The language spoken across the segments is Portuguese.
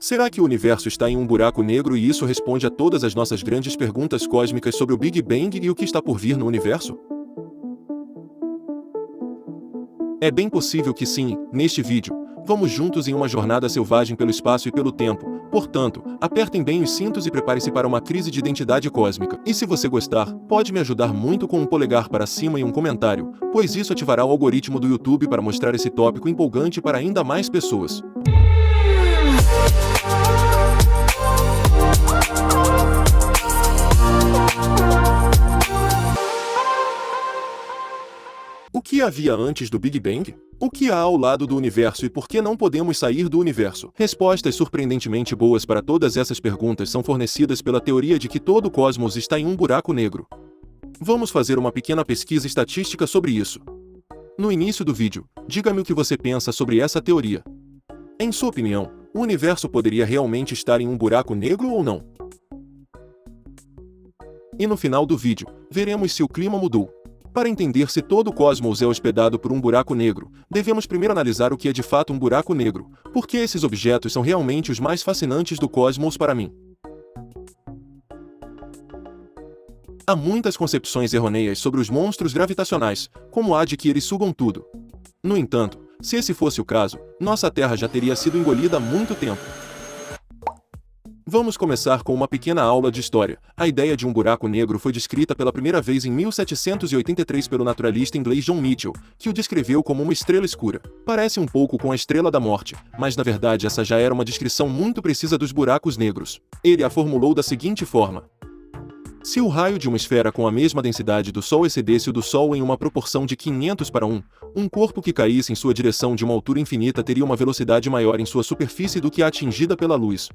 Será que o universo está em um buraco negro e isso responde a todas as nossas grandes perguntas cósmicas sobre o Big Bang e o que está por vir no universo? É bem possível que sim. Neste vídeo, vamos juntos em uma jornada selvagem pelo espaço e pelo tempo. Portanto, apertem bem os cintos e preparem-se para uma crise de identidade cósmica. E se você gostar, pode me ajudar muito com um polegar para cima e um comentário, pois isso ativará o algoritmo do YouTube para mostrar esse tópico empolgante para ainda mais pessoas. O que havia antes do Big Bang? O que há ao lado do universo e por que não podemos sair do universo? Respostas surpreendentemente boas para todas essas perguntas são fornecidas pela teoria de que todo o cosmos está em um buraco negro. Vamos fazer uma pequena pesquisa estatística sobre isso. No início do vídeo, diga-me o que você pensa sobre essa teoria. Em sua opinião, o universo poderia realmente estar em um buraco negro ou não? E no final do vídeo, veremos se o clima mudou. Para entender se todo o cosmos é hospedado por um buraco negro, devemos primeiro analisar o que é de fato um buraco negro, porque esses objetos são realmente os mais fascinantes do cosmos para mim. Há muitas concepções errôneas sobre os monstros gravitacionais, como a de que eles sugam tudo. No entanto, se esse fosse o caso, nossa Terra já teria sido engolida há muito tempo. Vamos começar com uma pequena aula de história. A ideia de um buraco negro foi descrita pela primeira vez em 1783 pelo naturalista inglês John Michell, que o descreveu como uma estrela escura. Parece um pouco com a Estrela da Morte, mas na verdade essa já era uma descrição muito precisa dos buracos negros. Ele a formulou da seguinte forma: se o raio de uma esfera com a mesma densidade do Sol excedesse o do Sol em uma proporção de 500:1, um corpo que caísse em sua direção de uma altura infinita teria uma velocidade maior em sua superfície do que a atingida pela luz.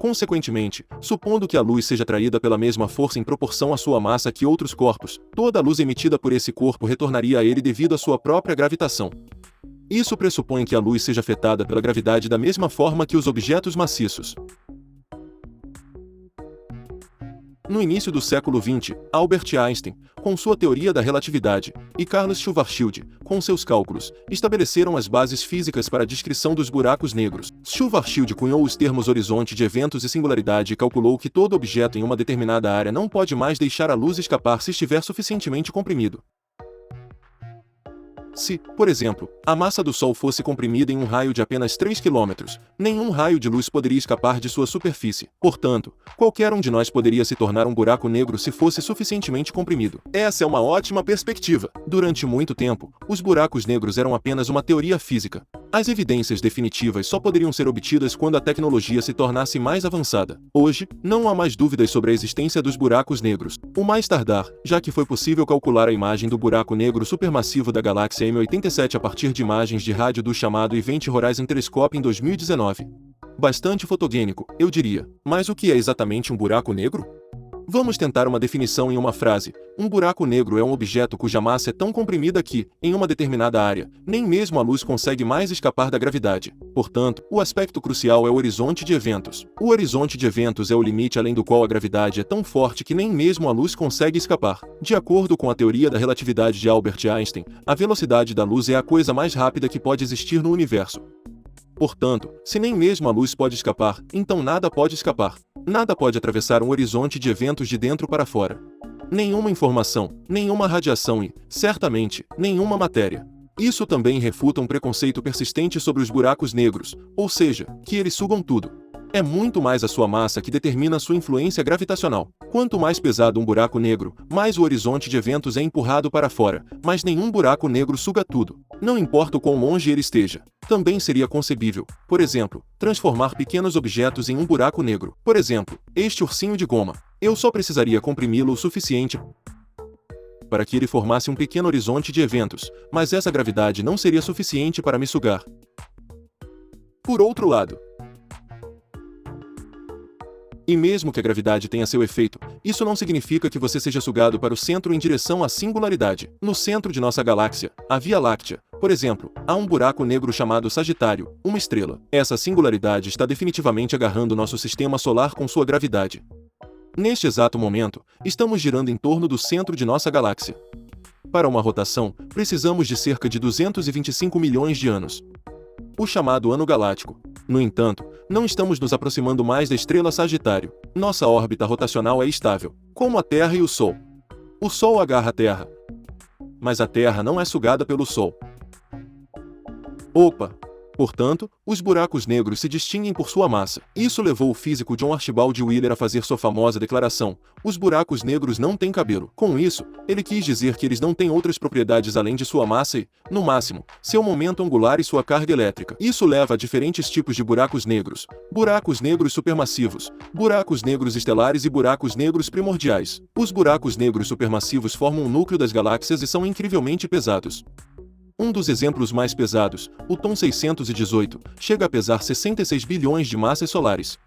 Consequentemente, supondo que a luz seja atraída pela mesma força em proporção à sua massa que outros corpos, toda a luz emitida por esse corpo retornaria a ele devido à sua própria gravitação. Isso pressupõe que a luz seja afetada pela gravidade da mesma forma que os objetos maciços. No início do século XX, Albert Einstein, com sua teoria da relatividade, e Carl Schwarzschild, com seus cálculos, estabeleceram as bases físicas para a descrição dos buracos negros. Schwarzschild cunhou os termos horizonte de eventos e singularidade e calculou que todo objeto em uma determinada área não pode mais deixar a luz escapar se estiver suficientemente comprimido. Se, por exemplo, a massa do Sol fosse comprimida em um raio de apenas 3 km, nenhum raio de luz poderia escapar de sua superfície. Portanto, qualquer um de nós poderia se tornar um buraco negro se fosse suficientemente comprimido. Essa é uma ótima perspectiva. Durante muito tempo, os buracos negros eram apenas uma teoria física. As evidências definitivas só poderiam ser obtidas quando a tecnologia se tornasse mais avançada. Hoje, não há mais dúvidas sobre a existência dos buracos negros. O mais tardar, já que foi possível calcular a imagem do buraco negro supermassivo da galáxia M87 a partir de imagens de rádio do chamado Event Horizon Telescope em 2019. Bastante fotogênico, eu diria. Mas o que é exatamente um buraco negro? Vamos tentar uma definição em uma frase. Um buraco negro é um objeto cuja massa é tão comprimida que, em uma determinada área, nem mesmo a luz consegue mais escapar da gravidade. Portanto, o aspecto crucial é o horizonte de eventos. O horizonte de eventos é o limite além do qual a gravidade é tão forte que nem mesmo a luz consegue escapar. De acordo com a teoria da relatividade de Albert Einstein, a velocidade da luz é a coisa mais rápida que pode existir no universo. Portanto, se nem mesmo a luz pode escapar, então nada pode escapar. Nada pode atravessar um horizonte de eventos de dentro para fora. Nenhuma informação, nenhuma radiação e, certamente, nenhuma matéria. Isso também refuta um preconceito persistente sobre os buracos negros, ou seja, que eles sugam tudo. É muito mais a sua massa que determina sua influência gravitacional. Quanto mais pesado um buraco negro, mais o horizonte de eventos é empurrado para fora, mas nenhum buraco negro suga tudo. Não importa o quão longe ele esteja. Também seria concebível, por exemplo, transformar pequenos objetos em um buraco negro. Por exemplo, este ursinho de goma. Eu só precisaria comprimi-lo o suficiente para que ele formasse um pequeno horizonte de eventos, mas essa gravidade não seria suficiente para me sugar. Por outro lado, e mesmo que a gravidade tenha seu efeito, isso não significa que você seja sugado para o centro em direção à singularidade. No centro de nossa galáxia, a Via Láctea, por exemplo, há um buraco negro chamado Sagitário, uma estrela. Essa singularidade está definitivamente agarrando nosso sistema solar com sua gravidade. Neste exato momento, estamos girando em torno do centro de nossa galáxia. Para uma rotação, precisamos de cerca de 225 milhões de anos. o chamado ano galáctico. No entanto, não estamos nos aproximando mais da estrela Sagitário. Nossa órbita rotacional é estável, como a Terra e o Sol. O Sol agarra a Terra, mas a Terra não é sugada pelo Sol. Opa! Portanto, os buracos negros se distinguem por sua massa. Isso levou o físico John Archibald Wheeler a fazer sua famosa declaração: os buracos negros não têm cabelo. Com isso, ele quis dizer que eles não têm outras propriedades além de sua massa e, no máximo, seu momento angular e sua carga elétrica. Isso leva a diferentes tipos de buracos negros: buracos negros supermassivos, buracos negros estelares e buracos negros primordiais. Os buracos negros supermassivos formam o núcleo das galáxias e são incrivelmente pesados. Um dos exemplos mais pesados, o Tom 618, chega a pesar 66 bilhões de massas solares.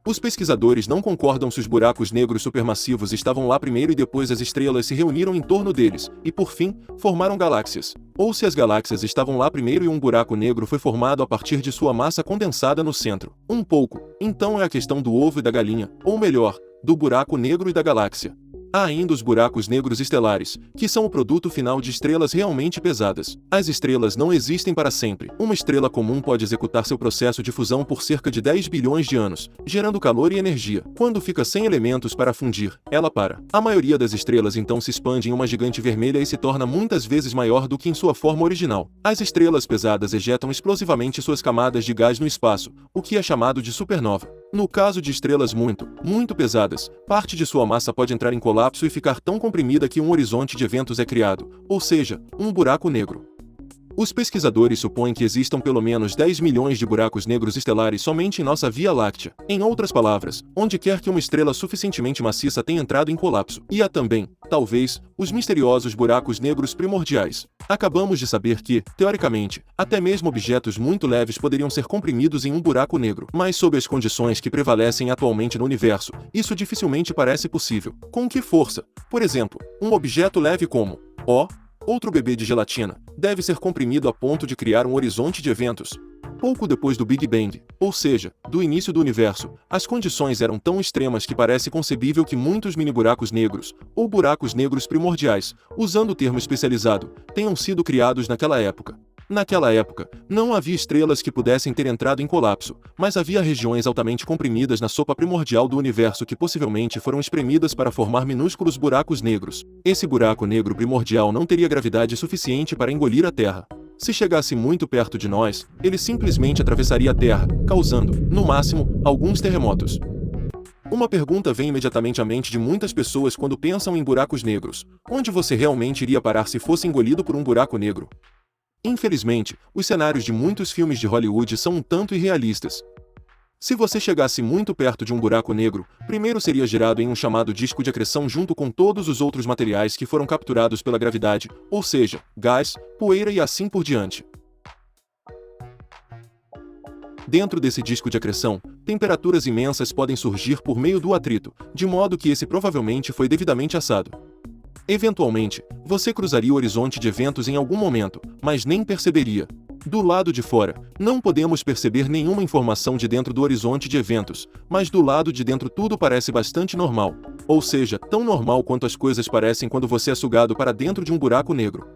Os pesquisadores não concordam se os buracos negros supermassivos estavam lá primeiro e depois as estrelas se reuniram em torno deles, e por fim, formaram galáxias. Ou se as galáxias estavam lá primeiro e um buraco negro foi formado a partir de sua massa condensada no centro. Um pouco. Então é a questão do ovo e da galinha, ou melhor, do buraco negro e da galáxia. Há ainda os buracos negros estelares, que são o produto final de estrelas realmente pesadas. As estrelas não existem para sempre. Uma estrela comum pode executar seu processo de fusão por cerca de 10 bilhões de anos, gerando calor e energia. Quando fica sem elementos para fundir, ela para. A maioria das estrelas então se expande em uma gigante vermelha e se torna muitas vezes maior do que em sua forma original. As estrelas pesadas ejetam explosivamente suas camadas de gás no espaço, o que é chamado de supernova. No caso de estrelas muito pesadas, parte de sua massa pode entrar em colapso e ficar tão comprimida que um horizonte de eventos é criado, ou seja, um buraco negro. Os pesquisadores supõem que existam pelo menos 10 milhões de buracos negros estelares somente em nossa Via Láctea. Em outras palavras, onde quer que uma estrela suficientemente maciça tenha entrado em colapso. E há também, talvez, os misteriosos buracos negros primordiais. Acabamos de saber que, teoricamente, até mesmo objetos muito leves poderiam ser comprimidos em um buraco negro. Mas sob as condições que prevalecem atualmente no universo, isso dificilmente parece possível. Com que força? Por exemplo, um objeto leve como outro bebê de gelatina, deve ser comprimido a ponto de criar um horizonte de eventos. Pouco depois do Big Bang, ou seja, do início do universo, as condições eram tão extremas que parece concebível que muitos mini-buracos negros, ou buracos negros primordiais, usando o termo especializado, tenham sido criados naquela época. Naquela época, não havia estrelas que pudessem ter entrado em colapso, mas havia regiões altamente comprimidas na sopa primordial do universo que possivelmente foram espremidas para formar minúsculos buracos negros. Esse buraco negro primordial não teria gravidade suficiente para engolir a Terra. Se chegasse muito perto de nós, ele simplesmente atravessaria a Terra, causando, no máximo, alguns terremotos. Uma pergunta vem imediatamente à mente de muitas pessoas quando pensam em buracos negros: onde você realmente iria parar se fosse engolido por um buraco negro? Infelizmente, os cenários de muitos filmes de Hollywood são um tanto irrealistas. Se você chegasse muito perto de um buraco negro, primeiro seria gerado em um chamado disco de acreção junto com todos os outros materiais que foram capturados pela gravidade, ou seja, gás, poeira e assim por diante. Dentro desse disco de acreção, temperaturas imensas podem surgir por meio do atrito, de modo que esse provavelmente foi devidamente assado. Eventualmente, você cruzaria o horizonte de eventos em algum momento, mas nem perceberia. Do lado de fora, não podemos perceber nenhuma informação de dentro do horizonte de eventos, mas do lado de dentro tudo parece bastante normal. Ou seja, tão normal quanto as coisas parecem quando você é sugado para dentro de um buraco negro.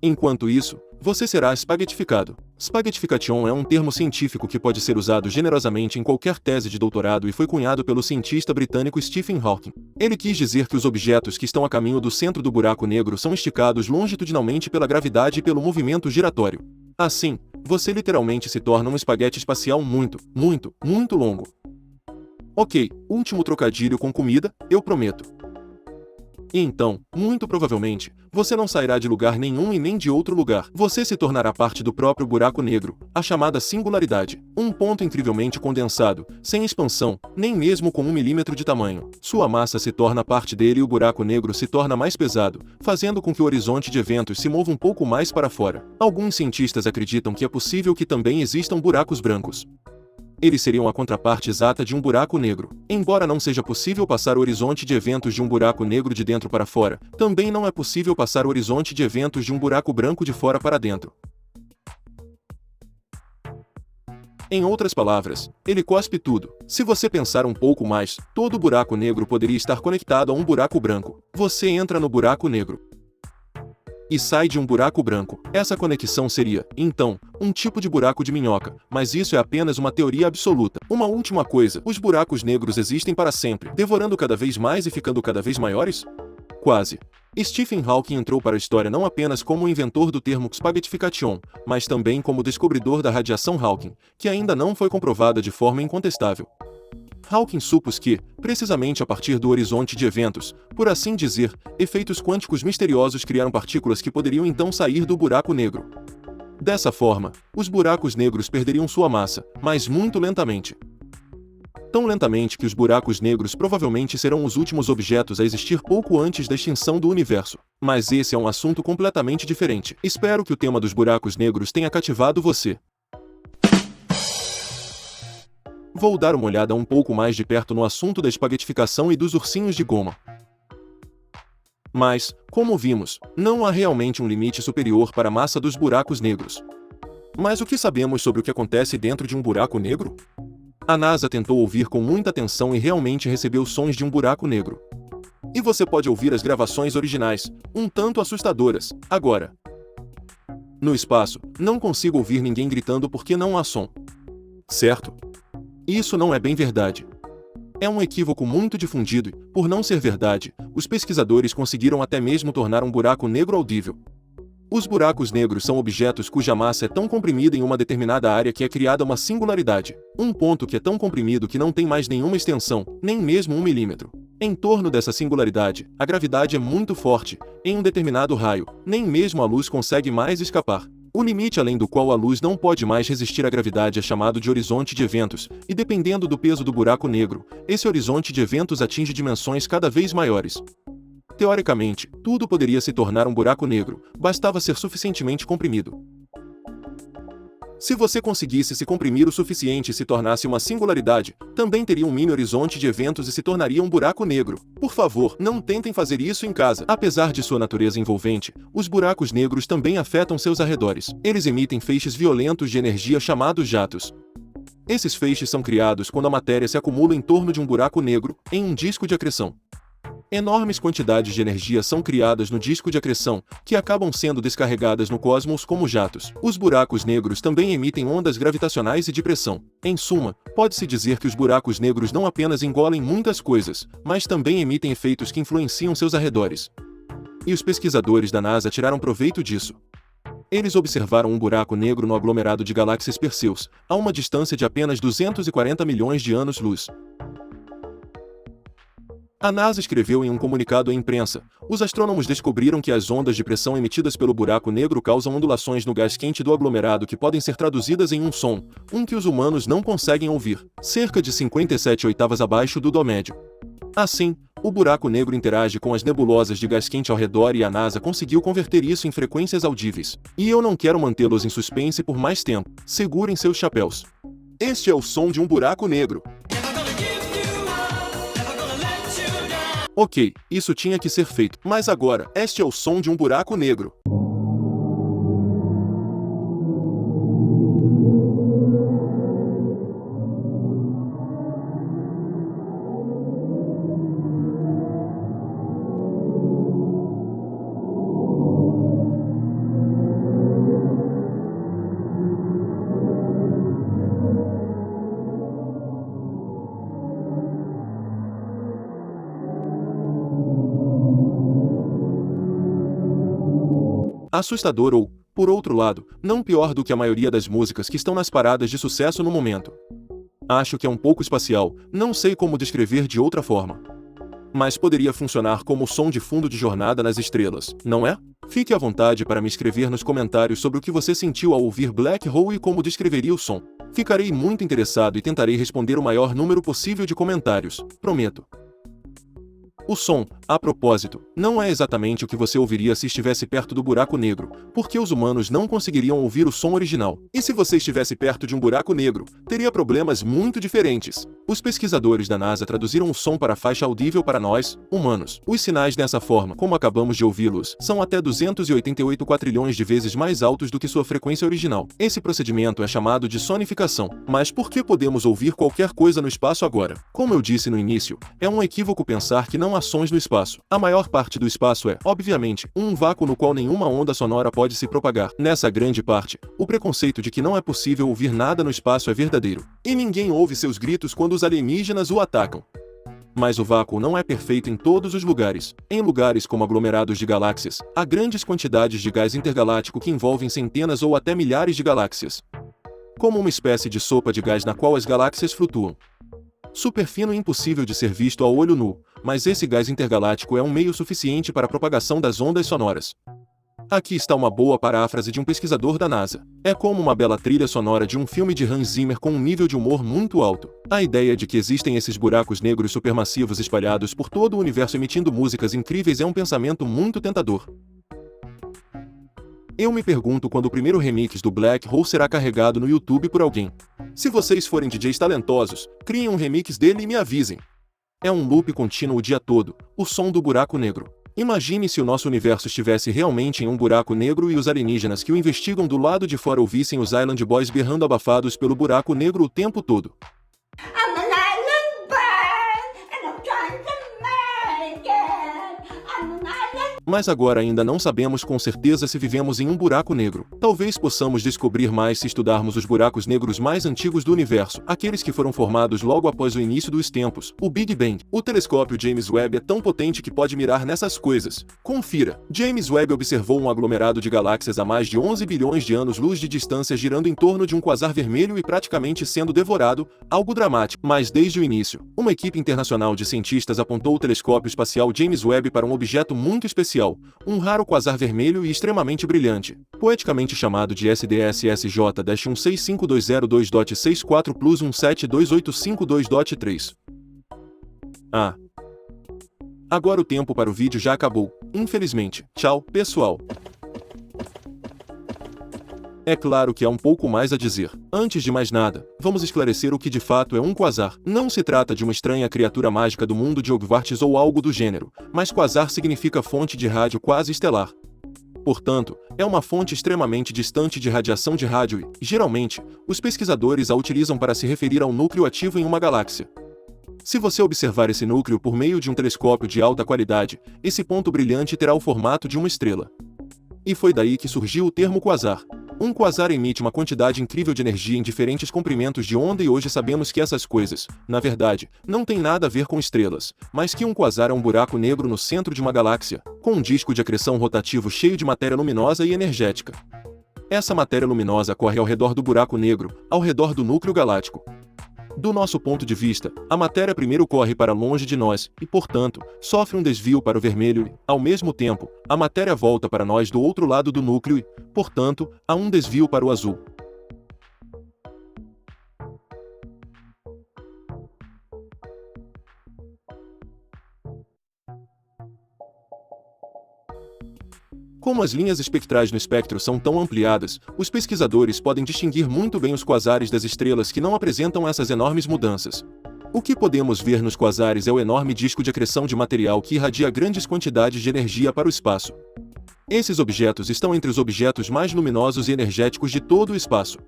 Enquanto isso, você será espaguetificado. Spaghettification é um termo científico que pode ser usado generosamente em qualquer tese de doutorado e foi cunhado pelo cientista britânico Stephen Hawking. Ele quis dizer que os objetos que estão a caminho do centro do buraco negro são esticados longitudinalmente pela gravidade e pelo movimento giratório. Assim, você literalmente se torna um espaguete espacial muito longo. Ok, último trocadilho com comida, eu prometo. E então, muito provavelmente, você não sairá de lugar nenhum e nem de outro lugar. Você se tornará parte do próprio buraco negro, a chamada singularidade. Um ponto incrivelmente condensado, sem expansão, nem mesmo com 1 milímetro de tamanho. Sua massa se torna parte dele e o buraco negro se torna mais pesado, fazendo com que o horizonte de eventos se mova um pouco mais para fora. Alguns cientistas acreditam que é possível que também existam buracos brancos. Eles seriam a contraparte exata de um buraco negro. Embora não seja possível passar o horizonte de eventos de um buraco negro de dentro para fora, também não é possível passar o horizonte de eventos de um buraco branco de fora para dentro. Em outras palavras, ele cospe tudo. Se você pensar um pouco mais, todo buraco negro poderia estar conectado a um buraco branco. Você entra no buraco negro. e sai de um buraco branco. Essa conexão seria, então, um tipo de buraco de minhoca, mas isso é apenas uma teoria absoluta. Uma última coisa, os buracos negros existem para sempre, devorando cada vez mais e ficando cada vez maiores? Quase. Stephen Hawking entrou para a história não apenas como o inventor do termo spaghettification, mas também como descobridor da radiação Hawking, que ainda não foi comprovada de forma incontestável. Hawking supôs que, precisamente a partir do horizonte de eventos, por assim dizer, efeitos quânticos misteriosos criaram partículas que poderiam então sair do buraco negro. Dessa forma, os buracos negros perderiam sua massa, mas muito lentamente. Tão lentamente que os buracos negros provavelmente serão os últimos objetos a existir pouco antes da extinção do universo. Mas esse é um assunto completamente diferente. Espero que o tema dos buracos negros tenha cativado você. Vou dar uma olhada um pouco mais de perto no assunto da espaguetificação e dos ursinhos de goma. Mas, como vimos, não há realmente um limite superior para a massa dos buracos negros. Mas o que sabemos sobre o que acontece dentro de um buraco negro? A NASA tentou ouvir com muita atenção e realmente recebeu sons de um buraco negro. E você pode ouvir as gravações originais, um tanto assustadoras, agora. No espaço, não consigo ouvir ninguém gritando porque não há som. Certo? Isso não é bem verdade. É um equívoco muito difundido e, por não ser verdade, os pesquisadores conseguiram até mesmo tornar um buraco negro audível. Os buracos negros são objetos cuja massa é tão comprimida em uma determinada área que é criada uma singularidade, um ponto que é tão comprimido que não tem mais nenhuma extensão, nem mesmo 1 milímetro. Em torno dessa singularidade, a gravidade é muito forte, em um determinado raio, nem mesmo a luz consegue mais escapar. O limite além do qual a luz não pode mais resistir à gravidade é chamado de horizonte de eventos, e dependendo do peso do buraco negro, esse horizonte de eventos atinge dimensões cada vez maiores. Teoricamente, tudo poderia se tornar um buraco negro, bastava ser suficientemente comprimido. Se você conseguisse se comprimir o suficiente e se tornasse uma singularidade, também teria um mini horizonte de eventos e se tornaria um buraco negro. Por favor, não tentem fazer isso em casa. Apesar de sua natureza envolvente, os buracos negros também afetam seus arredores. Eles emitem feixes violentos de energia chamados jatos. Esses feixes são criados quando a matéria se acumula em torno de um buraco negro, em um disco de acreção. Enormes quantidades de energia são criadas no disco de acreção, que acabam sendo descarregadas no cosmos como jatos. Os buracos negros também emitem ondas gravitacionais e de pressão. Em suma, pode-se dizer que os buracos negros não apenas engolem muitas coisas, mas também emitem efeitos que influenciam seus arredores. E os pesquisadores da NASA tiraram proveito disso. Eles observaram um buraco negro no aglomerado de galáxias Perseus, a uma distância de apenas 240 milhões de anos-luz. A NASA escreveu em um comunicado à imprensa: os astrônomos descobriram que as ondas de pressão emitidas pelo buraco negro causam ondulações no gás quente do aglomerado que podem ser traduzidas em um som, que os humanos não conseguem ouvir, cerca de 57 oitavas abaixo do dó médio. Assim, o buraco negro interage com as nebulosas de gás quente ao redor e a NASA conseguiu converter isso em frequências audíveis. E eu não quero mantê-los em suspense por mais tempo. Segurem seus chapéus. Este é o som de um buraco negro. Ok, isso tinha que ser feito, mas agora, este é o som de um buraco negro. Assustador ou, por outro lado, não pior do que a maioria das músicas que estão nas paradas de sucesso no momento. Acho que é um pouco espacial, não sei como descrever de outra forma. Mas poderia funcionar como som de fundo de Jornada nas Estrelas, não é? Fique à vontade para me escrever nos comentários sobre o que você sentiu ao ouvir Black Hole e como descreveria o som. Ficarei muito interessado e tentarei responder o maior número possível de comentários, prometo. O som, a propósito, não é exatamente o que você ouviria se estivesse perto do buraco negro, porque os humanos não conseguiriam ouvir o som original. E se você estivesse perto de um buraco negro, teria problemas muito diferentes. Os pesquisadores da NASA traduziram o som para a faixa audível para nós, humanos. Os sinais dessa forma, como acabamos de ouvi-los, são até 288 quatrilhões de vezes mais altos do que sua frequência original. Esse procedimento é chamado de sonificação. Mas por que podemos ouvir qualquer coisa no espaço agora? Como eu disse no início, é um equívoco pensar que não há sons no espaço. A maior parte do espaço é, obviamente, um vácuo no qual nenhuma onda sonora pode se propagar. Nessa grande parte, o preconceito de que não é possível ouvir nada no espaço é verdadeiro. E ninguém ouve seus gritos quando os alienígenas o atacam. Mas o vácuo não é perfeito em todos os lugares. Em lugares como aglomerados de galáxias, há grandes quantidades de gás intergaláctico que envolvem centenas ou até milhares de galáxias. Como uma espécie de sopa de gás na qual as galáxias flutuam. Super fino e impossível de ser visto a olho nu, mas esse gás intergaláctico é um meio suficiente para a propagação das ondas sonoras. Aqui está uma boa paráfrase de um pesquisador da NASA. É como uma bela trilha sonora de um filme de Hans Zimmer com um nível de humor muito alto. A ideia de que existem esses buracos negros supermassivos espalhados por todo o universo emitindo músicas incríveis é um pensamento muito tentador. Eu me pergunto quando o primeiro remix do Black Hole será carregado no YouTube por alguém. Se vocês forem DJs talentosos, criem um remix dele e me avisem. É um loop contínuo o dia todo, o som do buraco negro. Imagine se o nosso universo estivesse realmente em um buraco negro e os alienígenas que o investigam do lado de fora ouvissem os Island Boys berrando abafados pelo buraco negro o tempo todo. I'm an island bird, and I'm trying to make it. I'm an island. Mas agora ainda não sabemos com certeza se vivemos em um buraco negro. Talvez possamos descobrir mais se estudarmos os buracos negros mais antigos do universo, aqueles que foram formados logo após o início dos tempos, o Big Bang. O telescópio James Webb é tão potente que pode mirar nessas coisas. Confira. James Webb observou um aglomerado de galáxias a mais de 11 bilhões de anos-luz de distância girando em torno de um quasar vermelho e praticamente sendo devorado, algo dramático. Mas desde o início, uma equipe internacional de cientistas apontou o telescópio espacial James Webb para um objeto muito especial, um raro quasar vermelho e extremamente brilhante, poeticamente chamado de SDSS-J-165202.64 plus 172852.3. Agora o tempo para o vídeo já acabou, infelizmente. Tchau, pessoal! É claro que há um pouco mais a dizer. Antes de mais nada, vamos esclarecer o que de fato é um quasar. Não se trata de uma estranha criatura mágica do mundo de Hogwarts ou algo do gênero, mas quasar significa fonte de rádio quase estelar. Portanto, é uma fonte extremamente distante de radiação de rádio e, geralmente, os pesquisadores a utilizam para se referir ao núcleo ativo em uma galáxia. Se você observar esse núcleo por meio de um telescópio de alta qualidade, esse ponto brilhante terá o formato de uma estrela. E foi daí que surgiu o termo quasar. Um quasar emite uma quantidade incrível de energia em diferentes comprimentos de onda e hoje sabemos que essas coisas, na verdade, não têm nada a ver com estrelas, mas que um quasar é um buraco negro no centro de uma galáxia, com um disco de acreção rotativo cheio de matéria luminosa e energética. Essa matéria luminosa corre ao redor do buraco negro, ao redor do núcleo galáctico. Do nosso ponto de vista, a matéria primeiro corre para longe de nós e, portanto, sofre um desvio para o vermelho e, ao mesmo tempo, a matéria volta para nós do outro lado do núcleo e, portanto, há um desvio para o azul. Como as linhas espectrais no espectro são tão ampliadas, os pesquisadores podem distinguir muito bem os quasares das estrelas que não apresentam essas enormes mudanças. O que podemos ver nos quasares é o enorme disco de acreção de material que irradia grandes quantidades de energia para o espaço. Esses objetos estão entre os objetos mais luminosos e energéticos de todo o espaço.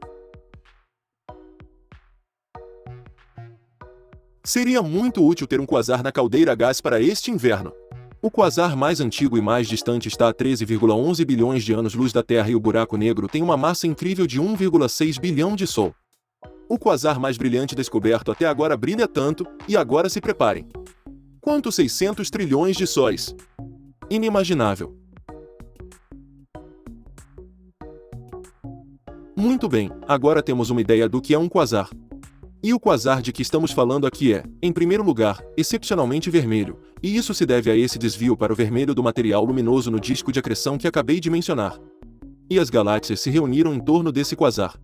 Seria muito útil ter um quasar na caldeira a gás para este inverno. O quasar mais antigo e mais distante está a 13,11 bilhões de anos-luz da Terra e o buraco negro tem uma massa incrível de 1,6 bilhão de Sol. O quasar mais brilhante descoberto até agora brilha tanto, e agora se preparem. Quanto 600 trilhões de sóis? Inimaginável. Muito bem, agora temos uma ideia do que é um quasar. E o quasar de que estamos falando aqui é, em primeiro lugar, excepcionalmente vermelho, e isso se deve a esse desvio para o vermelho do material luminoso no disco de acreção que acabei de mencionar. E as galáxias se reuniram em torno desse quasar.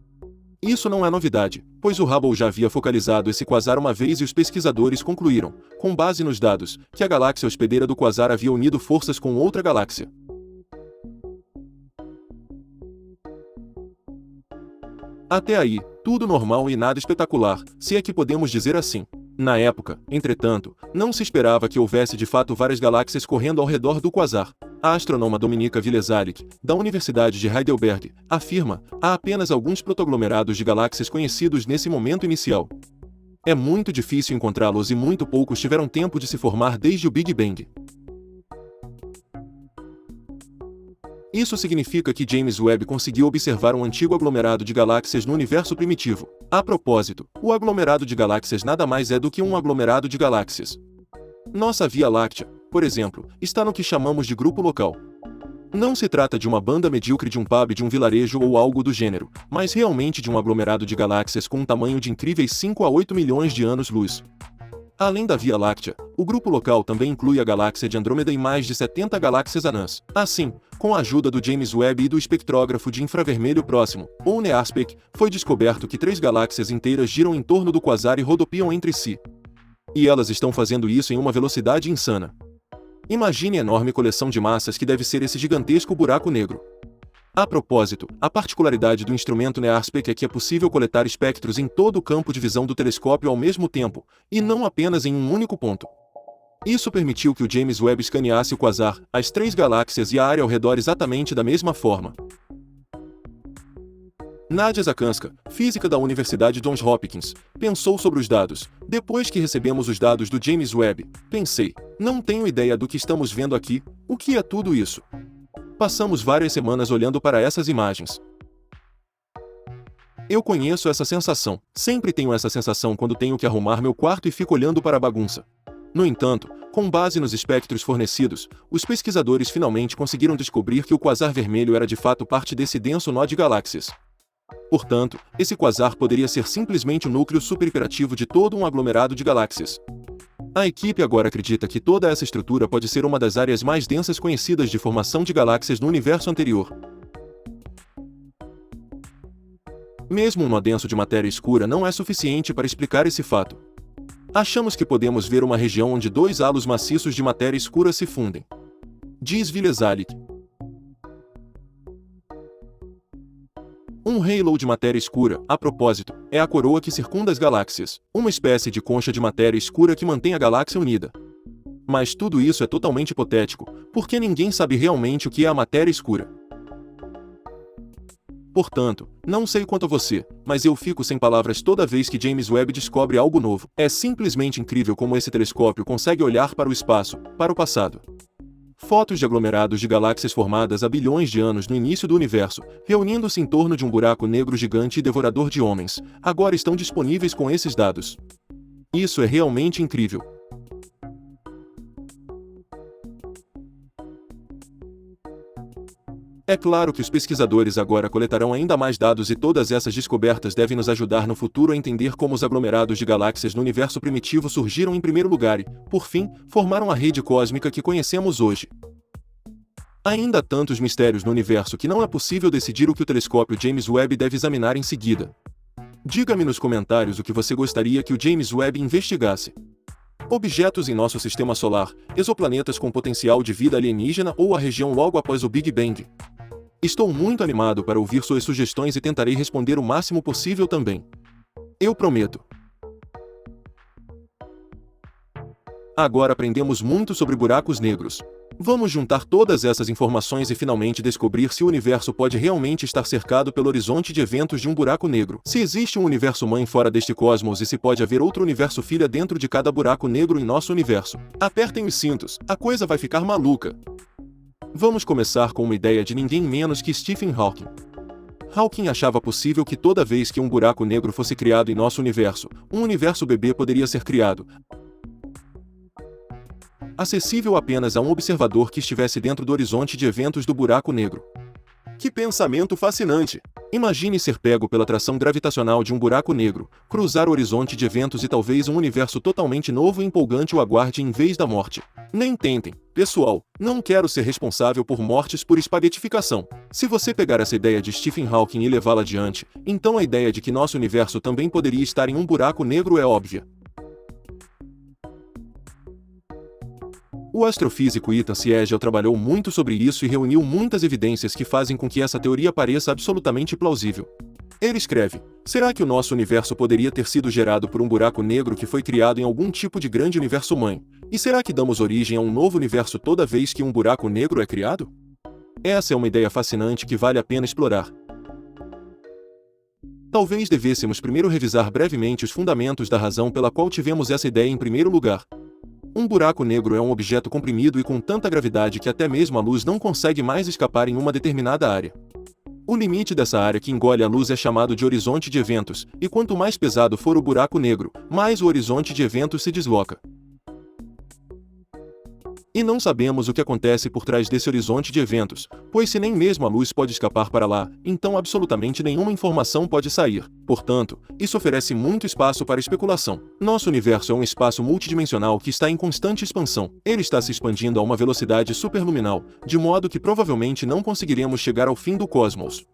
Isso não é novidade, pois o Hubble já havia focalizado esse quasar uma vez e os pesquisadores concluíram, com base nos dados, que a galáxia hospedeira do quasar havia unido forças com outra galáxia. Até aí, tudo normal e nada espetacular, se é que podemos dizer assim. Na época, entretanto, não se esperava que houvesse de fato várias galáxias correndo ao redor do quasar. A astrônoma Dominika Vilezalik, da Universidade de Heidelberg, afirma: há apenas alguns protoglomerados de galáxias conhecidos nesse momento inicial. É muito difícil encontrá-los e muito poucos tiveram tempo de se formar desde o Big Bang. Isso significa que James Webb conseguiu observar um antigo aglomerado de galáxias no universo primitivo. A propósito, o aglomerado de galáxias nada mais é do que um aglomerado de galáxias. Nossa Via Láctea, por exemplo, está no que chamamos de grupo local. Não se trata de uma banda medíocre de um pub de um vilarejo ou algo do gênero, mas realmente de um aglomerado de galáxias com um tamanho de incríveis 5 a 8 milhões de anos-luz. Além da Via Láctea, o grupo local também inclui a galáxia de Andrômeda e mais de 70 galáxias anãs. Assim, com a ajuda do James Webb e do espectrógrafo de infravermelho próximo, ou NEARSPEC, foi descoberto que 3 galáxias inteiras giram em torno do quasar e rodopiam entre si. E elas estão fazendo isso em uma velocidade insana. Imagine a enorme coleção de massas que deve ser esse gigantesco buraco negro. A propósito, a particularidade do instrumento NEARSPEC é que é possível coletar espectros em todo o campo de visão do telescópio ao mesmo tempo, e não apenas em um único ponto. Isso permitiu que o James Webb escaneasse o quasar, as 3 galáxias e a área ao redor exatamente da mesma forma. Nadia Zakanska, física da Universidade Johns Hopkins, pensou sobre os dados. Depois que recebemos os dados do James Webb, pensei, não tenho ideia do que estamos vendo aqui, o que é tudo isso? Passamos várias semanas olhando para essas imagens. Eu conheço essa sensação. Sempre tenho essa sensação quando tenho que arrumar meu quarto e fico olhando para a bagunça. No entanto, com base nos espectros fornecidos, os pesquisadores finalmente conseguiram descobrir que o quasar vermelho era de fato parte desse denso nó de galáxias. Portanto, esse quasar poderia ser simplesmente o núcleo superhiperativo de todo um aglomerado de galáxias. A equipe agora acredita que toda essa estrutura pode ser uma das áreas mais densas conhecidas de formação de galáxias no universo anterior. Mesmo um nó denso de matéria escura não é suficiente para explicar esse fato. Achamos que podemos ver uma região onde 2 halos maciços de matéria escura se fundem. Diz Vilezalik. Um halo de matéria escura, a propósito, é a coroa que circunda as galáxias, uma espécie de concha de matéria escura que mantém a galáxia unida. Mas tudo isso é totalmente hipotético, porque ninguém sabe realmente o que é a matéria escura. Portanto, não sei quanto a você, mas eu fico sem palavras toda vez que James Webb descobre algo novo. É simplesmente incrível como esse telescópio consegue olhar para o espaço, para o passado. Fotos de aglomerados de galáxias formadas há bilhões de anos no início do universo, reunindo-se em torno de um buraco negro gigante e devorador de homens, agora estão disponíveis com esses dados. Isso é realmente incrível. É claro que os pesquisadores agora coletarão ainda mais dados e todas essas descobertas devem nos ajudar no futuro a entender como os aglomerados de galáxias no universo primitivo surgiram em primeiro lugar e, por fim, formaram a rede cósmica que conhecemos hoje. Ainda há tantos mistérios no universo que não é possível decidir o que o telescópio James Webb deve examinar em seguida. Diga-me nos comentários o que você gostaria que o James Webb investigasse. Objetos em nosso sistema solar, exoplanetas com potencial de vida alienígena ou a região logo após o Big Bang. Estou muito animado para ouvir suas sugestões e tentarei responder o máximo possível também. Eu prometo. Agora aprendemos muito sobre buracos negros. Vamos juntar todas essas informações e finalmente descobrir se o universo pode realmente estar cercado pelo horizonte de eventos de um buraco negro. Se existe um universo-mãe fora deste cosmos e se pode haver outro universo-filha dentro de cada buraco negro em nosso universo. Apertem os cintos, a coisa vai ficar maluca. Vamos começar com uma ideia de ninguém menos que Stephen Hawking. Hawking achava possível que toda vez que um buraco negro fosse criado em nosso universo, um universo bebê poderia ser criado, acessível apenas a um observador que estivesse dentro do horizonte de eventos do buraco negro. Que pensamento fascinante! Imagine ser pego pela atração gravitacional de um buraco negro, cruzar o horizonte de eventos e talvez um universo totalmente novo e empolgante o aguarde em vez da morte. Nem tentem, pessoal, não quero ser responsável por mortes por espaguetificação. Se você pegar essa ideia de Stephen Hawking e levá-la adiante, então a ideia de que nosso universo também poderia estar em um buraco negro é óbvia. O astrofísico Ethan Siegel trabalhou muito sobre isso e reuniu muitas evidências que fazem com que essa teoria pareça absolutamente plausível. Ele escreve: Será que o nosso universo poderia ter sido gerado por um buraco negro que foi criado em algum tipo de grande universo-mãe? E será que damos origem a um novo universo toda vez que um buraco negro é criado? Essa é uma ideia fascinante que vale a pena explorar. Talvez devêssemos primeiro revisar brevemente os fundamentos da razão pela qual tivemos essa ideia em primeiro lugar. Um buraco negro é um objeto comprimido e com tanta gravidade que até mesmo a luz não consegue mais escapar em uma determinada área. O limite dessa área que engole a luz é chamado de horizonte de eventos, e quanto mais pesado for o buraco negro, mais o horizonte de eventos se desloca. E não sabemos o que acontece por trás desse horizonte de eventos, pois se nem mesmo a luz pode escapar para lá, então absolutamente nenhuma informação pode sair. Portanto, isso oferece muito espaço para especulação. Nosso universo é um espaço multidimensional que está em constante expansão. Ele está se expandindo a uma velocidade superluminal, de modo que provavelmente não conseguiremos chegar ao fim do cosmos.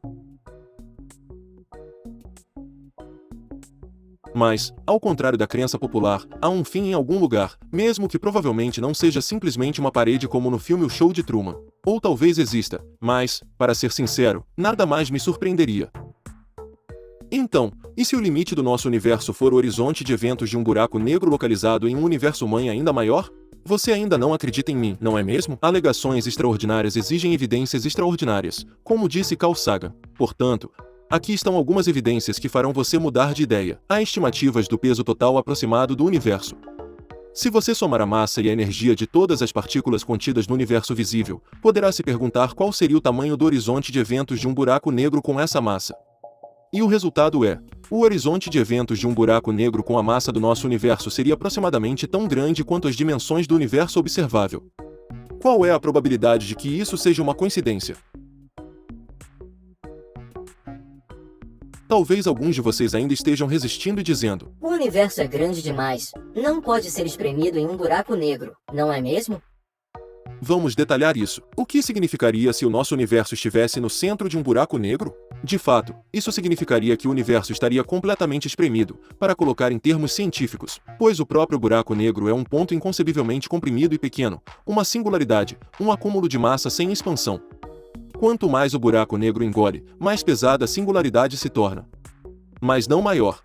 Mas, ao contrário da crença popular, há um fim em algum lugar, mesmo que provavelmente não seja simplesmente uma parede como no filme O Show de Truman. Ou talvez exista, mas, para ser sincero, nada mais me surpreenderia. Então, e se o limite do nosso universo for o horizonte de eventos de um buraco negro localizado em um universo-mãe ainda maior? Você ainda não acredita em mim, não é mesmo? Alegações extraordinárias exigem evidências extraordinárias, como disse Carl Sagan. Portanto, aqui estão algumas evidências que farão você mudar de ideia. Há estimativas do peso total aproximado do universo. Se você somar a massa e a energia de todas as partículas contidas no universo visível, poderá se perguntar qual seria o tamanho do horizonte de eventos de um buraco negro com essa massa. E o resultado é: o horizonte de eventos de um buraco negro com a massa do nosso universo seria aproximadamente tão grande quanto as dimensões do universo observável. Qual é a probabilidade de que isso seja uma coincidência? Talvez alguns de vocês ainda estejam resistindo e dizendo: O universo é grande demais. Não pode ser espremido em um buraco negro, não é mesmo? Vamos detalhar isso. O que significaria se o nosso universo estivesse no centro de um buraco negro? De fato, isso significaria que o universo estaria completamente espremido, para colocar em termos científicos, pois o próprio buraco negro é um ponto inconcebivelmente comprimido e pequeno, uma singularidade, um acúmulo de massa sem expansão. Quanto mais o buraco negro engole, mais pesada a singularidade se torna. Mas não maior.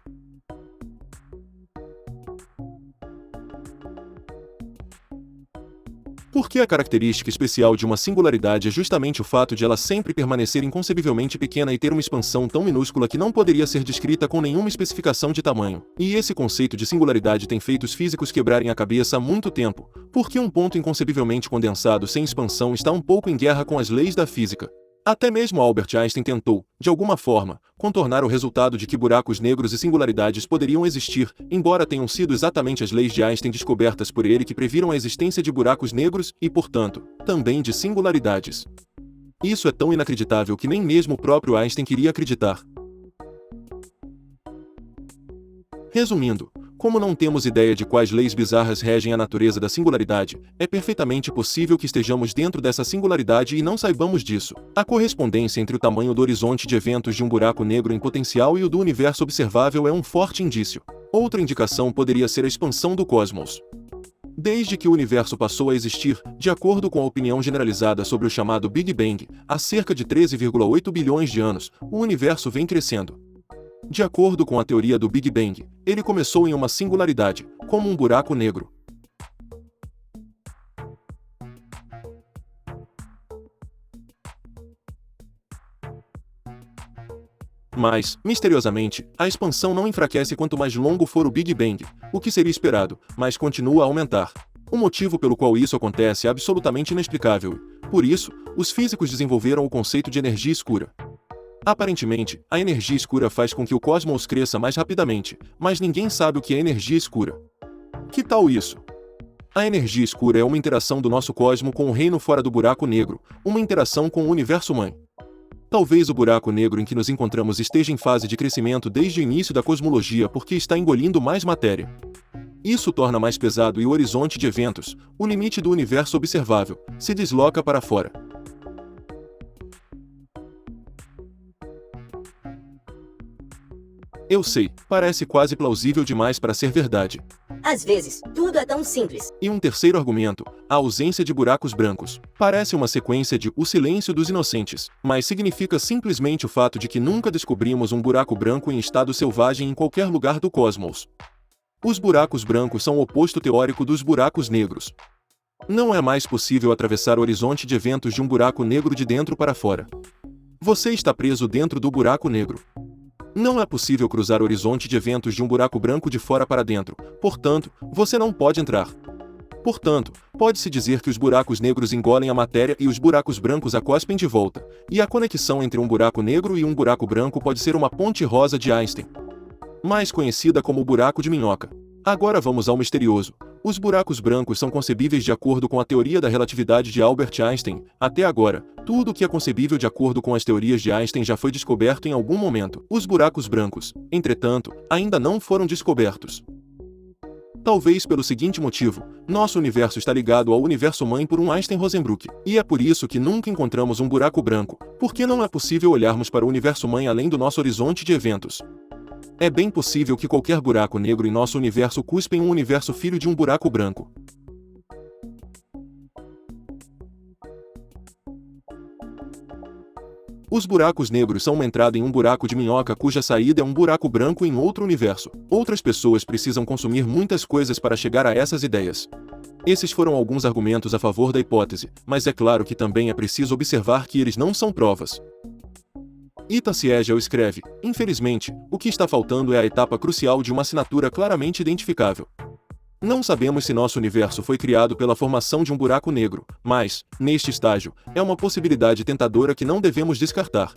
Porque a característica especial de uma singularidade é justamente o fato de ela sempre permanecer inconcebivelmente pequena e ter uma expansão tão minúscula que não poderia ser descrita com nenhuma especificação de tamanho. E esse conceito de singularidade tem feito os físicos quebrarem a cabeça há muito tempo, porque um ponto inconcebivelmente condensado sem expansão está um pouco em guerra com as leis da física. Até mesmo Albert Einstein tentou, de alguma forma, contornar o resultado de que buracos negros e singularidades poderiam existir, embora tenham sido exatamente as leis de Einstein descobertas por ele que previram a existência de buracos negros e, portanto, também de singularidades. Isso é tão inacreditável que nem mesmo o próprio Einstein queria acreditar. Resumindo, como não temos ideia de quais leis bizarras regem a natureza da singularidade, é perfeitamente possível que estejamos dentro dessa singularidade e não saibamos disso. A correspondência entre o tamanho do horizonte de eventos de um buraco negro em potencial e o do universo observável é um forte indício. Outra indicação poderia ser a expansão do cosmos. Desde que o universo passou a existir, de acordo com a opinião generalizada sobre o chamado Big Bang, há cerca de 13,8 bilhões de anos, o universo vem crescendo. De acordo com a teoria do Big Bang, ele começou em uma singularidade, como um buraco negro. Mas, misteriosamente, a expansão não enfraquece quanto mais longo for o Big Bang, o que seria esperado, mas continua a aumentar. O motivo pelo qual isso acontece é absolutamente inexplicável e, por isso, os físicos desenvolveram o conceito de energia escura. Aparentemente, a energia escura faz com que o cosmos cresça mais rapidamente, mas ninguém sabe o que é energia escura. Que tal isso? A energia escura é uma interação do nosso cosmo com o reino fora do buraco negro, uma interação com o universo-mãe. Talvez o buraco negro em que nos encontramos esteja em fase de crescimento desde o início da cosmologia porque está engolindo mais matéria. Isso torna mais pesado e o horizonte de eventos, o limite do universo observável, se desloca para fora. Eu sei, parece quase plausível demais para ser verdade. Às vezes, tudo é tão simples. E um terceiro argumento, a ausência de buracos brancos. Parece uma sequência de O Silêncio dos Inocentes, mas significa simplesmente o fato de que nunca descobrimos um buraco branco em estado selvagem em qualquer lugar do cosmos. Os buracos brancos são o oposto teórico dos buracos negros. Não é mais possível atravessar o horizonte de eventos de um buraco negro de dentro para fora. Você está preso dentro do buraco negro. Não é possível cruzar o horizonte de eventos de um buraco branco de fora para dentro, portanto, você não pode entrar. Portanto, pode-se dizer que os buracos negros engolem a matéria e os buracos brancos a cospem de volta, e a conexão entre um buraco negro e um buraco branco pode ser uma ponte rosa de Einstein, mais conhecida como o buraco de minhoca. Agora vamos ao misterioso. Os buracos brancos são concebíveis de acordo com a teoria da relatividade de Albert Einstein. Até agora, tudo o que é concebível de acordo com as teorias de Einstein já foi descoberto em algum momento. Os buracos brancos, entretanto, ainda não foram descobertos. Talvez pelo seguinte motivo: nosso universo está ligado ao universo-mãe por um Einstein-Rosenbrook. E é por isso que nunca encontramos um buraco branco, porque não é possível olharmos para o universo-mãe além do nosso horizonte de eventos. É bem possível que qualquer buraco negro em nosso universo cuspe em um universo filho de um buraco branco. Os buracos negros são uma entrada em um buraco de minhoca cuja saída é um buraco branco em outro universo. Outras pessoas precisam consumir muitas coisas para chegar a essas ideias. Esses foram alguns argumentos a favor da hipótese, mas é claro que também é preciso observar que eles não são provas. Ita Siegel escreve: infelizmente, o que está faltando é a etapa crucial de uma assinatura claramente identificável. Não sabemos se nosso universo foi criado pela formação de um buraco negro, mas, neste estágio, é uma possibilidade tentadora que não devemos descartar.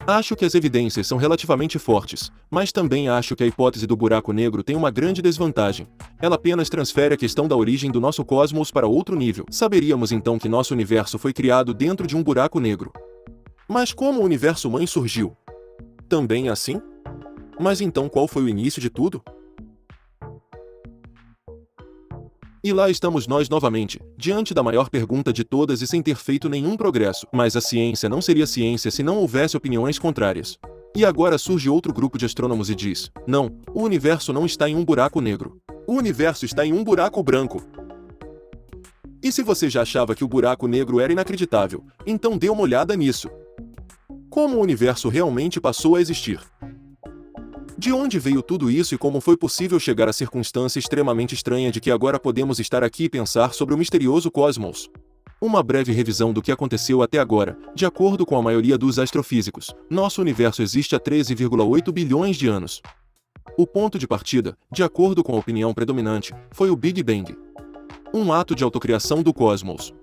Acho que as evidências são relativamente fortes, mas também acho que a hipótese do buraco negro tem uma grande desvantagem. Ela apenas transfere a questão da origem do nosso cosmos para outro nível. Saberíamos então que nosso universo foi criado dentro de um buraco negro. Mas como o universo-mãe surgiu? Também assim? Mas então qual foi o início de tudo? E lá estamos nós novamente, diante da maior pergunta de todas e sem ter feito nenhum progresso. Mas a ciência não seria ciência se não houvesse opiniões contrárias. E agora surge outro grupo de astrônomos e diz: não, o universo não está em um buraco negro. O universo está em um buraco branco. E se você já achava que o buraco negro era inacreditável, então dê uma olhada nisso. Como o universo realmente passou a existir? De onde veio tudo isso e como foi possível chegar à circunstância extremamente estranha de que agora podemos estar aqui e pensar sobre o misterioso cosmos? Uma breve revisão do que aconteceu até agora. De acordo com a maioria dos astrofísicos, nosso universo existe há 13,8 bilhões de anos. O ponto de partida, de acordo com a opinião predominante, foi o Big Bang. Um ato de autocriação do cosmos.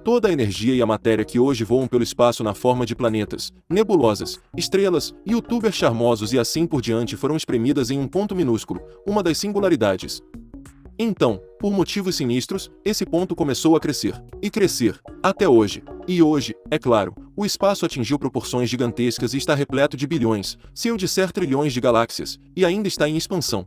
Toda a energia e a matéria que hoje voam pelo espaço na forma de planetas, nebulosas, estrelas, youtubers charmosos e assim por diante foram espremidas em um ponto minúsculo, uma das singularidades. Então, por motivos sinistros, esse ponto começou a crescer, e crescer, até hoje. E hoje, é claro, o espaço atingiu proporções gigantescas e está repleto de bilhões, se eu disser trilhões de galáxias, e ainda está em expansão.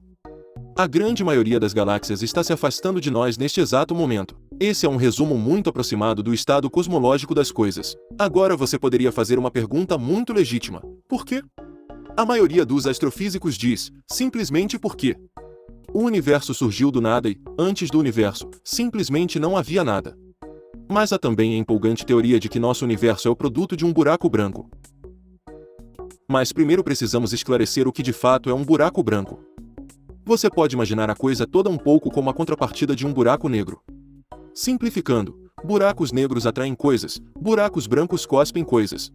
A grande maioria das galáxias está se afastando de nós neste exato momento. Esse é um resumo muito aproximado do estado cosmológico das coisas. Agora você poderia fazer uma pergunta muito legítima. Por quê? A maioria dos astrofísicos diz, simplesmente porque o universo surgiu do nada e, antes do universo, simplesmente não havia nada. Mas há também a empolgante teoria de que nosso universo é o produto de um buraco branco. Mas primeiro precisamos esclarecer o que de fato é um buraco branco. Você pode imaginar a coisa toda um pouco como a contrapartida de um buraco negro. Simplificando, buracos negros atraem coisas, buracos brancos cospem coisas.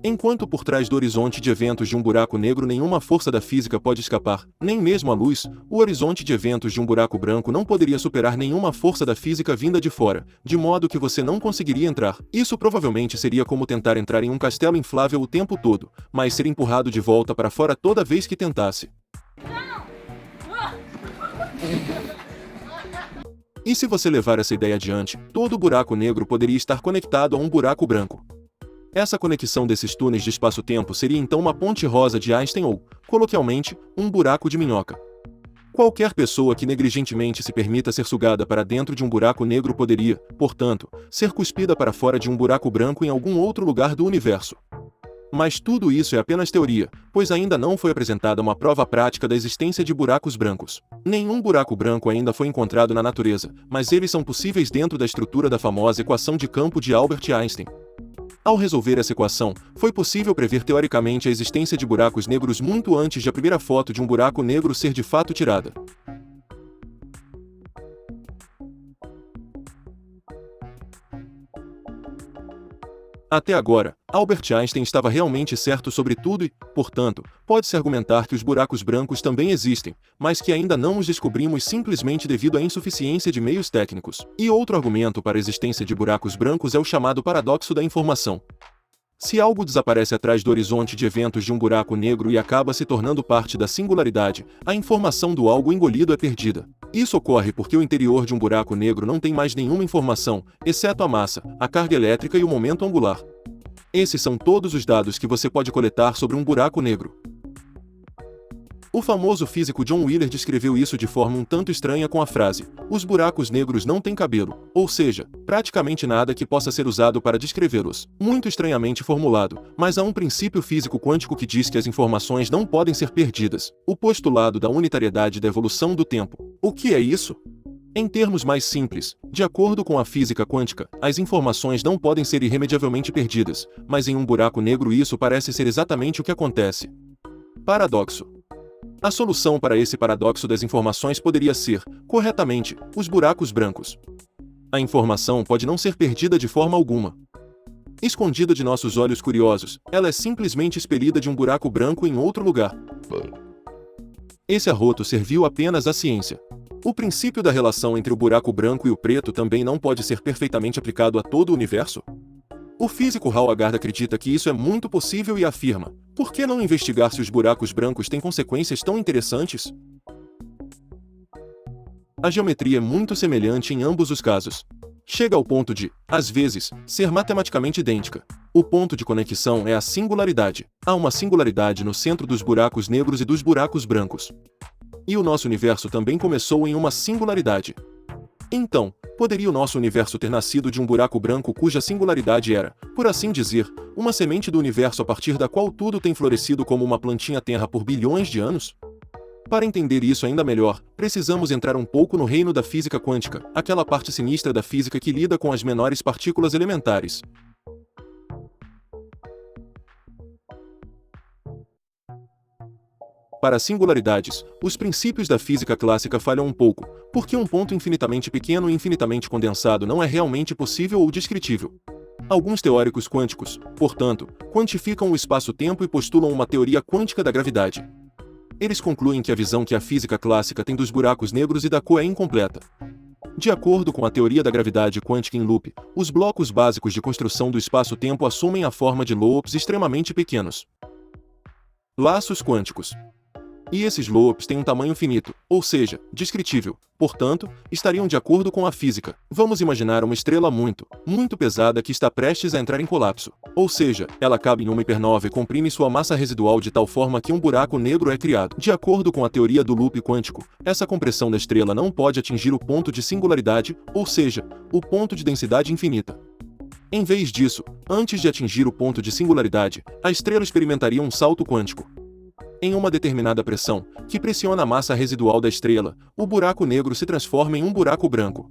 Enquanto por trás do horizonte de eventos de um buraco negro nenhuma força da física pode escapar, nem mesmo a luz, o horizonte de eventos de um buraco branco não poderia superar nenhuma força da física vinda de fora, de modo que você não conseguiria entrar. Isso provavelmente seria como tentar entrar em um castelo inflável o tempo todo, mas ser empurrado de volta para fora toda vez que tentasse. E se você levar essa ideia adiante, todo buraco negro poderia estar conectado a um buraco branco. Essa conexão desses túneis de espaço-tempo seria então uma ponte rosa de Einstein ou, coloquialmente, um buraco de minhoca. Qualquer pessoa que negligentemente se permita ser sugada para dentro de um buraco negro poderia, portanto, ser cuspida para fora de um buraco branco em algum outro lugar do universo. Mas tudo isso é apenas teoria, pois ainda não foi apresentada uma prova prática da existência de buracos brancos. Nenhum buraco branco ainda foi encontrado na natureza, mas eles são possíveis dentro da estrutura da famosa equação de campo de Albert Einstein. Ao resolver essa equação, foi possível prever teoricamente a existência de buracos negros muito antes de a primeira foto de um buraco negro ser de fato tirada. Até agora, Albert Einstein estava realmente certo sobre tudo e, portanto, pode-se argumentar que os buracos brancos também existem, mas que ainda não os descobrimos simplesmente devido à insuficiência de meios técnicos. E outro argumento para a existência de buracos brancos é o chamado paradoxo da informação. Se algo desaparece atrás do horizonte de eventos de um buraco negro e acaba se tornando parte da singularidade, a informação do algo engolido é perdida. Isso ocorre porque o interior de um buraco negro não tem mais nenhuma informação, exceto a massa, a carga elétrica e o momento angular. Esses são todos os dados que você pode coletar sobre um buraco negro. O famoso físico John Wheeler descreveu isso de forma um tanto estranha com a frase: "Os buracos negros não têm cabelo", ou seja, praticamente nada que possa ser usado para descrevê-los. Muito estranhamente formulado, mas há um princípio físico quântico que diz que as informações não podem ser perdidas, o postulado da unitariedade da evolução do tempo. O que é isso? Em termos mais simples, de acordo com a física quântica, as informações não podem ser irremediavelmente perdidas, mas em um buraco negro isso parece ser exatamente o que acontece. Paradoxo. A solução para esse paradoxo das informações poderia ser, corretamente, os buracos brancos. A informação pode não ser perdida de forma alguma. Escondida de nossos olhos curiosos, ela é simplesmente expelida de um buraco branco em outro lugar. Esse arroto serviu apenas à ciência. O princípio da relação entre o buraco branco e o preto também não pode ser perfeitamente aplicado a todo o universo? O físico Howard acredita que isso é muito possível e afirma: por que não investigar se os buracos brancos têm consequências tão interessantes? A geometria é muito semelhante em ambos os casos. Chega ao ponto de, às vezes, ser matematicamente idêntica. O ponto de conexão é a singularidade. Há uma singularidade no centro dos buracos negros e dos buracos brancos. E o nosso universo também começou em uma singularidade. Então, poderia o nosso universo ter nascido de um buraco branco cuja singularidade era, por assim dizer, uma semente do universo a partir da qual tudo tem florescido como uma plantinha terra por bilhões de anos? Para entender isso ainda melhor, precisamos entrar um pouco no reino da física quântica, aquela parte sinistra da física que lida com as menores partículas elementares. Para singularidades, os princípios da física clássica falham um pouco, porque um ponto infinitamente pequeno e infinitamente condensado não é realmente possível ou descritível. Alguns teóricos quânticos, portanto, quantificam o espaço-tempo e postulam uma teoria quântica da gravidade. Eles concluem que a visão que a física clássica tem dos buracos negros e da cor é incompleta. De acordo com a teoria da gravidade quântica em loop, os blocos básicos de construção do espaço-tempo assumem a forma de loops extremamente pequenos. Laços quânticos. E esses loops têm um tamanho finito, ou seja, descritível, portanto, estariam de acordo com a física. Vamos imaginar uma estrela muito, muito pesada que está prestes a entrar em colapso. Ou seja, ela cabe em uma hipernova e comprime sua massa residual de tal forma que um buraco negro é criado. De acordo com a teoria do loop quântico, essa compressão da estrela não pode atingir o ponto de singularidade, ou seja, o ponto de densidade infinita. Em vez disso, antes de atingir o ponto de singularidade, a estrela experimentaria um salto quântico. Em uma determinada pressão, que pressiona a massa residual da estrela, o buraco negro se transforma em um buraco branco.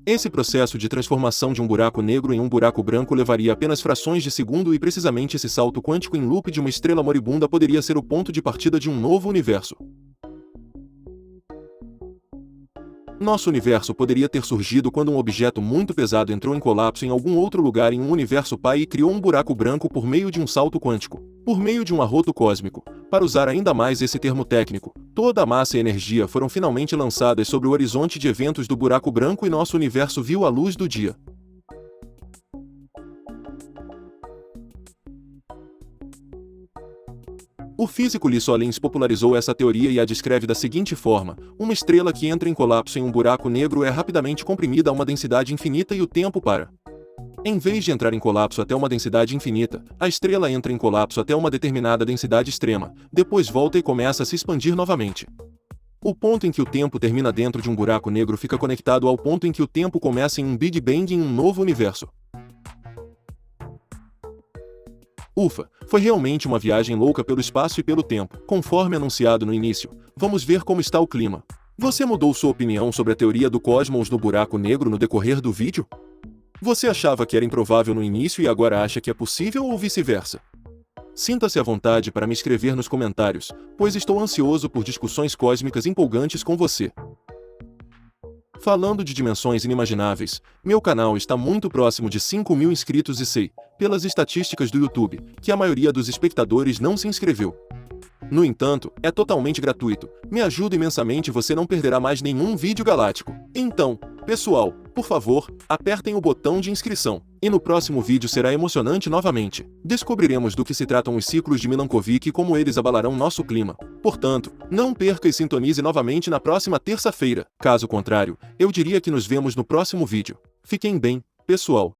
Esse processo de transformação de um buraco negro em um buraco branco levaria apenas frações de segundo e precisamente esse salto quântico em loop de uma estrela moribunda poderia ser o ponto de partida de um novo universo. Nosso universo poderia ter surgido quando um objeto muito pesado entrou em colapso em algum outro lugar em um universo pai e criou um buraco branco por meio de um salto quântico, por meio de um arroto cósmico. Para usar ainda mais esse termo técnico, toda a massa e energia foram finalmente lançadas sobre o horizonte de eventos do buraco branco e nosso universo viu a luz do dia. O físico Lee Solins popularizou essa teoria e a descreve da seguinte forma: uma estrela que entra em colapso em um buraco negro é rapidamente comprimida a uma densidade infinita e o tempo para. Em vez de entrar em colapso até uma densidade infinita, a estrela entra em colapso até uma determinada densidade extrema, depois volta e começa a se expandir novamente. O ponto em que o tempo termina dentro de um buraco negro fica conectado ao ponto em que o tempo começa em um Big Bang em um novo universo. Ufa, foi realmente uma viagem louca pelo espaço e pelo tempo, conforme anunciado no início. Vamos ver como está o clima. Você mudou sua opinião sobre a teoria do cosmos no buraco negro no decorrer do vídeo? Você achava que era improvável no início e agora acha que é possível ou vice-versa? Sinta-se à vontade para me escrever nos comentários, pois estou ansioso por discussões cósmicas empolgantes com você. Falando de dimensões inimagináveis, meu canal está muito próximo de 5.000 inscritos e sei, pelas estatísticas do YouTube, que a maioria dos espectadores não se inscreveu. No entanto, é totalmente gratuito, me ajuda imensamente e você não perderá mais nenhum vídeo galáctico. Então, pessoal, por favor, apertem o botão de inscrição. E no próximo vídeo será emocionante novamente. Descobriremos do que se tratam os ciclos de Milankovitch e como eles abalarão nosso clima. Portanto, não perca e sintonize novamente na próxima terça-feira. Caso contrário, eu diria que nos vemos no próximo vídeo. Fiquem bem, pessoal.